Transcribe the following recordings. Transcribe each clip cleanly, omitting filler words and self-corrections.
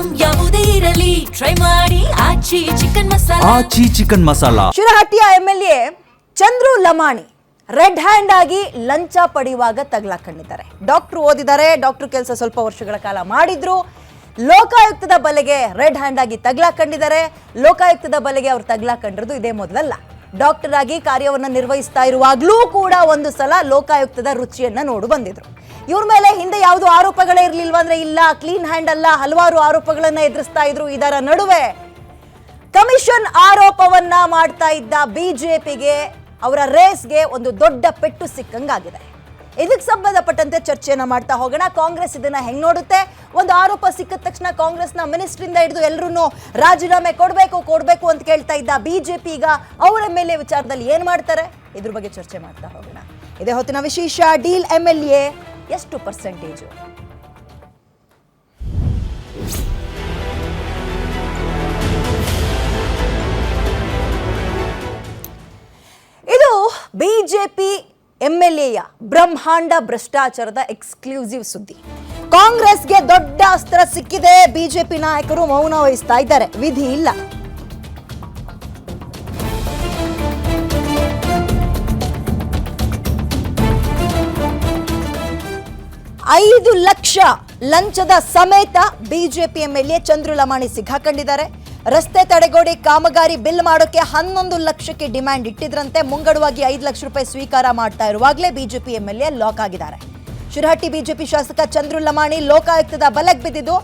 Item ಯಾವುದೇ ಇರಲಿ try ಮಾಡಿ ಆಚಿ ಚಿಕನ್ ಮಸಾಲಾ. ಶಿರಹಟ್ಟಿಯ MLA Chandru Lamani red hand ಆಗಿ ಲಂಚ ಪಡೆಯುವಾಗ ತಗಲಾಕೊಂಡಿದ್ದಾರೆ. ಡಾಕ್ಟರ್ ಓದಿದ್ದಾರೆ, ಡಾಕ್ಟರ್ ಕೆಲಸ ಸ್ವಲ್ಪ ವರ್ಷಗಳ ಕಾಲ ಮಾಡಿದ್ರು. ಲೋಕಾಯುಕ್ತದ ಬಲೆಗೆ ರೆಡ್ ಹ್ಯಾಂಡ್ ಆಗಿ ತಗಲಾಕೊಂಡಿದ್ದಾರೆ. ಲೋಕಾಯುಕ್ತದ ಬಲೆಗೆ ಅವ್ರು ತಗಲಾಕೊಂಡಿರೋದು ಇದೇ ಮೊದಲಲ್ಲ. ಡಾಕ್ಟರ್ ಆಗಿ ಕಾರ್ಯವನ್ನು ನಿರ್ವಹಿಸ್ತಾ ಇರುವಾಗಲೂ ಕೂಡ ಒಂದು ಸಲ ಲೋಕಾಯುಕ್ತದ ರುಚಿಯನ್ನ ನೋಡು ಬಂದಿದ್ರು. ಇವ್ರ ಮೇಲೆ ಹಿಂದೆ ಯಾವುದು ಆರೋಪಗಳೇ ಇರ್ಲಿಲ್ವಾ ಅಂದ್ರೆ ಇಲ್ಲ, ಕ್ಲೀನ್ ಹ್ಯಾಂಡ್ ಅಲ್ಲ, ಹಲವಾರು ಆರೋಪಗಳನ್ನ ಎದುರಿಸ್ತಾ ಇದ್ರು. ಇದರ ನಡುವೆ ಕಮಿಷನ್ ಆರೋಪವನ್ನ ಮಾಡ್ತಾ ಇದ್ದ ಬಿಜೆಪಿಗೆ, ಅವರ ರೇಸ್ಗೆ ಒಂದು ದೊಡ್ಡ ಪೆಟ್ಟು ಸಿಕ್ಕಂಗಾಗಿದೆ. ಇದಕ್ಕೆ ಸಂಬಂಧಪಟ್ಟಂತೆ ಚರ್ಚೆಯನ್ನ ಮಾಡ್ತಾ ಹೋಗೋಣ. ಕಾಂಗ್ರೆಸ್ ಇದನ್ನ ಹೆಂಗ್ ನೋಡುತ್ತೆ? ಒಂದು ಆರೋಪ ಸಿಕ್ಕಿದ ತಕ್ಷಣ ಕಾಂಗ್ರೆಸ್ನ ಮಿನಿಸ್ಟ್ರಿಂದ ಹಿಡಿದು ಎಲ್ಲರೂ ರಾಜೀನಾಮೆ ಕೊಡಬೇಕು ಅಂತ ಕೇಳ್ತಾ ಇದ್ದ ಬಿಜೆಪಿ ಈಗ ಅವರ ಮೇಲೆ ವಿಚಾರದಲ್ಲಿ ಏನ್ ಮಾಡ್ತಾರೆ, ಇದ್ರ ಬಗ್ಗೆ ಚರ್ಚೆ ಮಾಡ್ತಾ ಹೋಗೋಣ. ಇದೇ ಹೊತ್ತಿನ ವಿಶೇಷ. ಡೀಲ್ MLA ಎಷ್ಟು ಪರ್ಸೆಂಟೇಜು? ಇದು ಬಿಜೆಪಿ MLAಯ ಬ್ರಹ್ಮಾಂಡ ಭ್ರಷ್ಟಾಚಾರದ ಎಕ್ಸ್ಕ್ಲೂಸಿವ್ ಸುದ್ದಿ. ಕಾಂಗ್ರೆಸ್ಗೆ ದೊಡ್ಡ ಅಸ್ತ್ರ ಸಿಕ್ಕಿದೆ. ಬಿಜೆಪಿ ನಾಯಕರು ಮೌನ ವಹಿಸ್ತಾ ಇದ್ದಾರೆ, ವಿಧಿ ಇಲ್ಲ. $5 ಲಕ್ಷ ಲಂಚದ ಸಮೇತ ಬಿಜೆಪಿ MLA ಚಂದ್ರು ಲಮಾಣಿ ಸಿಕ್ಕಾಕೊಂಡಿದ್ದಾರೆ. ರಸ್ತೆ ತಡೆಗೋಡೆ ಕಾಮಗಾರಿ ಬಿಲ್ ಮಾಡೋಕೆ 11 ಲಕ್ಷಕ್ಕೆ ಡಿಮ್ಯಾಂಡ್ ಇಟ್ಟಿದ್ರಂತೆ. ಮುಂಗಡವಾಗಿ 5 ಲಕ್ಷ ರೂಪಾಯಿ ಸ್ವೀಕಾರ ಮಾಡ್ತಾ ಇರುವಾಗಲೇ ಬಿಜೆಪಿ MLA ಲಾಕ್ ಆಗಿದ್ದಾರೆ. ಶಿರಹಟ್ಟಿ ಬಿಜೆಪಿ ಶಾಸಕ ಚಂದ್ರು ಲಮಾಣಿ ಲೋಕಾಯುಕ್ತದ ಬಲೆಗೆ ಬಿದ್ದಿದ್ದು,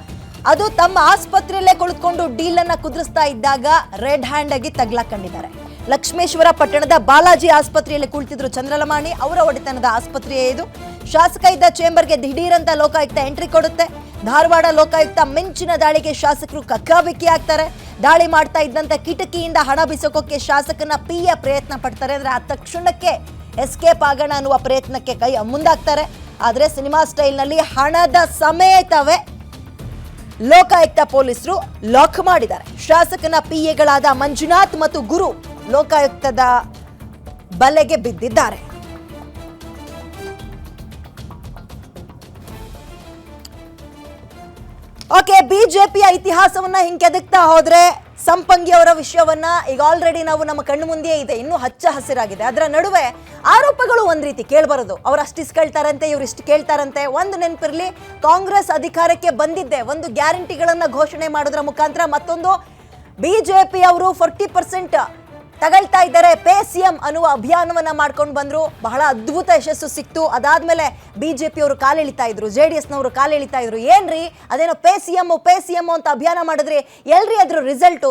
ಅದು ತಮ್ಮ ಆಸ್ಪತ್ರೆಯಲ್ಲೇ ಕುಳಿತುಕೊಂಡು ಡೀಲ್ ಅನ್ನ ಕುದುರಿಸ್ತಾ ಇದ್ದಾಗ ರೆಡ್ ಹ್ಯಾಂಡ್ ಆಗಿ ತಗಲಾಕೊಂಡಿದ್ದಾರೆ. ಲಕ್ಷ್ಮೇಶ್ವರ ಪಟ್ಟಣದ ಬಾಲಾಜಿ ಆಸ್ಪತ್ರೆಯಲ್ಲಿ ಕುಳಿತಿದ್ರು ಚಂದ್ರಲಮಾಣಿ. ಅವರ ಒಡೆತನದ ಆಸ್ಪತ್ರೆಯೇ ಇದು. ಶಾಸಕ ಇದ್ದ ಚೇಂಬರ್ಗೆ ದಿಢೀರಂತ ಲೋಕಾಯುಕ್ತ ಎಂಟ್ರಿ ಕೊಡುತ್ತೆ. ಧಾರವಾಡ ಲೋಕಾಯುಕ್ತ ಮಿಂಚಿನ ದಾಳಿಗೆ ಶಾಸಕರು ಕಕ್ಕಾಬಿಕ್ಕಿ ಆಗ್ತಾರೆ. ದಾಳಿ ಮಾಡ್ತಾ ಇದ್ದಂತೆ ಕಿಟಕಿಯಿಂದ ಹಣ ಬಿಸೋಕೋಕೆ ಶಾಸಕನ PA ಪ್ರಯತ್ನ ಪಡ್ತಾರೆ. ಅಂದ್ರೆ ಆ ತಕ್ಷಣಕ್ಕೆ ಎಸ್ಕೇಪ್ ಆಗೋಣ ಅನ್ನುವ ಪ್ರಯತ್ನಕ್ಕೆ ಮುಂದಾಗ್ತಾರೆ. ಆದ್ರೆ ಸಿನಿಮಾ ಸ್ಟೈಲ್ನಲ್ಲಿ ಹಣದ ಸಮೇತವೇ ಲೋಕಾಯುಕ್ತ ಪೊಲೀಸರು ಲಾಕ್ ಮಾಡಿದ್ದಾರೆ. ಶಾಸಕನ PAಗಳಾದ ಮಂಜುನಾಥ್ ಮತ್ತು ಗುರು ಲೋಕಾಯುಕ್ತದ ಬಲೆಗೆ ಬಿದ್ದಿದ್ದಾರೆ. ಓಕೆ, ಬಿಜೆಪಿಯ ಇತಿಹಾಸವನ್ನ ಹಿಂಗೆದಕ್ತಾ ಹೋದ್ರೆ ಸಂಪಂಗಿ ಅವರ ವಿಷಯವನ್ನ ಈಗ ಆಲ್ರೆಡಿ ನಾವು ನಮ್ಮ ಕಣ್ಣು ಮುಂದೆಯೇ ಇದೆ, ಇನ್ನೂ ಹಚ್ಚ ಹಸಿರಾಗಿದೆ. ಅದರ ನಡುವೆ ಆರೋಪಗಳು ಒಂದ್ ರೀತಿ ಕೇಳ್ಬರೋದು. ಅವ್ರು ಅಷ್ಟಿಷ್ಟು ಕೇಳ್ತಾರಂತೆ, ಇವ್ರು ಇಷ್ಟು ಕೇಳ್ತಾರಂತೆ. ಒಂದು ನೆನಪಿರ್ಲಿ, ಕಾಂಗ್ರೆಸ್ ಅಧಿಕಾರಕ್ಕೆ ಬಂದಿದ್ದೆ ಒಂದು ಗ್ಯಾರಂಟಿಗಳನ್ನ ಘೋಷಣೆ ಮಾಡೋದ್ರ ಮುಖಾಂತರ. ಮತ್ತೊಂದು, ಬಿಜೆಪಿ ಅವರು 40% ತಗೊಳ್ತಾ ಇದ್ದಾರೆ, ಪೇ CM ಅನ್ನುವ ಅಭಿಯಾನವನ್ನ ಮಾಡ್ಕೊಂಡು ಬಂದ್ರು. ಬಹಳ ಅದ್ಭುತ ಯಶಸ್ಸು ಸಿಕ್ತು. ಅದಾದ್ಮೇಲೆ ಬಿಜೆಪಿ ಅವರು ಕಾಲೆಳಿತಾ ಇದ್ರು, JDS ನವರು ಕಾಲೆಳಿತಾ ಇದ್ರು. ಏನ್ರಿ ಅದೇನೋ ಪೇ CM ಅಂತ ಅಭಿಯಾನ ಮಾಡಿದ್ರಿ, ಎಲ್ರಿ ಅದ್ರ ರಿಸಲ್ಟು,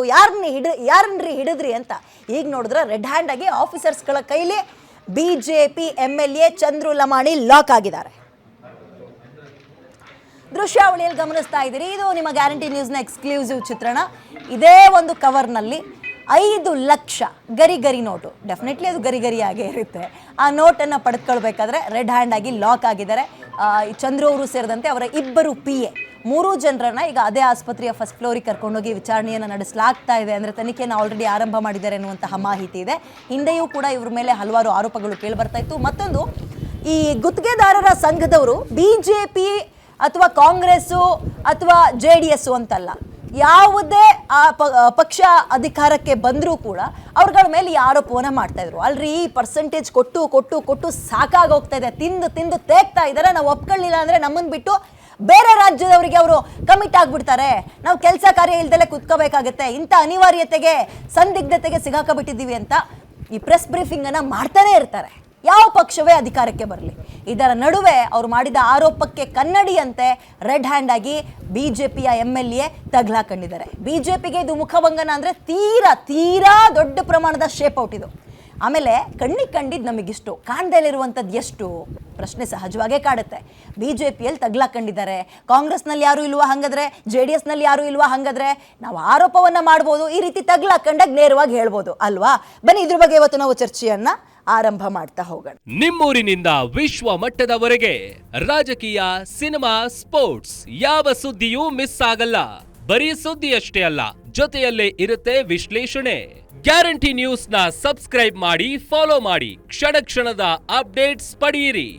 ಯಾರನ್ರಿ ಹಿಡಿದ್ರಿ ಅಂತ. ಈಗ ನೋಡಿದ್ರೆ ರೆಡ್ ಹ್ಯಾಂಡ್ ಆಗಿ ಆಫೀಸರ್ಸ್ಗಳ ಕೈಲಿ BJP MLA Chandru Lamani lock ಆಗಿದ್ದಾರೆ. ದೃಶ್ಯಾವಳಿಯಲ್ಲಿ ಗಮನಿಸ್ತಾ ಇದ್ದೀರಿ, ಇದು ನಿಮ್ಮ ಗ್ಯಾರಂಟಿ ನ್ಯೂಸ್ನ ಎಕ್ಸ್ಕ್ಲೂಸಿವ್ ಚಿತ್ರಣ. ಇದೇ ಒಂದು ಕವರ್ನಲ್ಲಿ 5 ಲಕ್ಷ ಗರಿ ನೋಟು, ಡೆಫಿನೆಟ್ಲಿ ಅದು ಗರಿಯಾಗೇ ಇರುತ್ತೆ. ಆ ನೋಟನ್ನು ಪಡೆದುಕೊಳ್ಬೇಕಾದ್ರೆ ರೆಡ್ ಹ್ಯಾಂಡ್ ಆಗಿ ಲಾಕ್ ಆಗಿದ್ದಾರೆ. ಚಂದ್ರು ಅವರು ಸೇರಿದಂತೆ ಅವರ 2 PA 3 ಜನರನ್ನ ಈಗ ಅದೇ ಆಸ್ಪತ್ರೆಯ ಫಸ್ಟ್ ಫ್ಲೋರಿಗೆ ಕರ್ಕೊಂಡೋಗಿ ವಿಚಾರಣೆಯನ್ನು ನಡೆಸಲಾಗ್ತಾ ಇದೆ. ಅಂದರೆ ತನಿಖೆಯನ್ನು ಆಲ್ರೆಡಿ ಆರಂಭ ಮಾಡಿದ್ದಾರೆ ಎನ್ನುವಂತಹ ಮಾಹಿತಿ ಇದೆ. ಹಿಂದೆಯೂ ಕೂಡ ಇವ್ರ ಮೇಲೆ ಹಲವಾರು ಆರೋಪಗಳು ಕೇಳಿಬರ್ತಾ ಇತ್ತು. ಮತ್ತೊಂದು, ಈ ಗುತ್ತಿಗೆದಾರರ ಸಂಘದವರು ಬಿಜೆಪಿ ಅಥವಾ ಕಾಂಗ್ರೆಸ್ಸು ಅಥವಾ JDS ಅಂತಲ್ಲ, ಯಾವುದೇ ಪಕ್ಷ ಅಧಿಕಾರಕ್ಕೆ ಬಂದರೂ ಕೂಡ ಅವ್ರಗಳ ಮೇಲೆ ಈ ಆರೋಪವನ್ನ ಮಾಡ್ತಾ ಇದ್ರು. ಅಲ್ರಿ, ಈ ಪರ್ಸೆಂಟೇಜ್ ಕೊಟ್ಟು ಸಾಕಾಗೋಗ್ತಾ ಇದೆ, ತಿಂದು ತೇಗ್ತಾ ಇದ್ದಾರೆ, ನಾವು ಒಪ್ಕೊಳ್ಳಿಲ್ಲ ಅಂದ್ರೆ ನಮ್ಮನ್ನು ಬಿಟ್ಟು ಬೇರೆ ರಾಜ್ಯದವರಿಗೆ ಅವರು ಕಮಿಟ್ ಆಗ್ಬಿಡ್ತಾರೆ, ನಾವು ಕೆಲಸ ಕಾರ್ಯ ಇಲ್ದಲೇ ಕುತ್ಕೋಬೇಕಾಗತ್ತೆ, ಇಂಥ ಅನಿವಾರ್ಯತೆಗೆ ಸಂದಿಗ್ಧತೆಗೆ ಸಿಗಾಕಬಿಟ್ಟಿದ್ದೀವಿ ಅಂತ ಈ ಪ್ರೆಸ್ ಬ್ರೀಫಿಂಗ್ ಅನ್ನ ಮಾಡ್ತಾನೆ ಇರ್ತಾರೆ, ಯಾವ ಪಕ್ಷವೇ ಅಧಿಕಾರಕ್ಕೆ ಬರಲಿ. ಇದರ ನಡುವೆ ಅವರು ಮಾಡಿದ ಆರೋಪಕ್ಕೆ ಕನ್ನಡಿಯಂತೆ ರೆಡ್ ಹ್ಯಾಂಡ್ ಆಗಿ ಬಿಜೆಪಿಯ MLA ತಗಲಾಕೊಂಡಿದ್ದಾರೆ. ಬಿಜೆಪಿಗೆ ಇದು ಮುಖಭಂಗನ ಅಂದ್ರೆ ತೀರಾ ದೊಡ್ಡ ಪ್ರಮಾಣದ ಶೇಪ್ ಔಟ್ ಇದು. ಆಮೇಲೆ ಕಂಡಿದ್ದು ನಮಗಿಷ್ಟು, ಕಾಣ್ದಲ್ಲಿರುವಂಥದ್ದು ಎಷ್ಟು ಪ್ರಶ್ನೆ ಸಹಜವಾಗೇ ಕಾಡುತ್ತೆ. ಬಿಜೆಪಿಯಲ್ಲಿ ತಗಲಾಕೊಂಡಿದ್ದಾರೆ, ಕಾಂಗ್ರೆಸ್ನಲ್ಲಿ ಯಾರು ಇಲ್ವಾ ಹಂಗಾದ್ರೆ, JDSನಲ್ಲಿ ಯಾರು ಇಲ್ವಾ ಹಂಗಾದ್ರೆ, ನಾವು ಆರೋಪವನ್ನ ಮಾಡ್ಬೋದು, ಈ ರೀತಿ ತಗಲಾಕೊಂಡಾಗ ನೇರವಾಗಿ ಹೇಳ್ಬೋದು ಅಲ್ವಾ. ಬನ್ನಿ, ಇದ್ರ ಬಗ್ಗೆ ಇವತ್ತು ನಾವು ಚರ್ಚೆಯನ್ನ ಆರಂಭ ಮಾಡ್ತಾ ಹೋಗೋಣ. ನಿಮ್ಮೂರಿನಿಂದ ವಿಶ್ವ ಮಟ್ಟದವರೆಗೆ ರಾಜಕೀಯ, ಸಿನಿಮಾ, ಸ್ಪೋರ್ಟ್ಸ್ ಯಾವ ಸುದ್ದಿಯೂ ಮಿಸ್ ಆಗಲ್ಲ. ಬರೀ ಸುದ್ದಿ ಅಷ್ಟೇ ಅಲ್ಲ, ಜೊತೆಯಲ್ಲೇ ಇರುತ್ತೆ ವಿಶ್ಲೇಷಣೆ. ಗ್ಯಾರಂಟಿ ನ್ಯೂಸ್ ನ ಸಬ್ಸ್ಕ್ರೈಬ್ ಮಾಡಿ, ಫಾಲೋ ಮಾಡಿ, ಕ್ಷಣ ಕ್ಷಣದ ಅಪ್ಡೇಟ್ಸ್ ಪಡೆಯಿರಿ.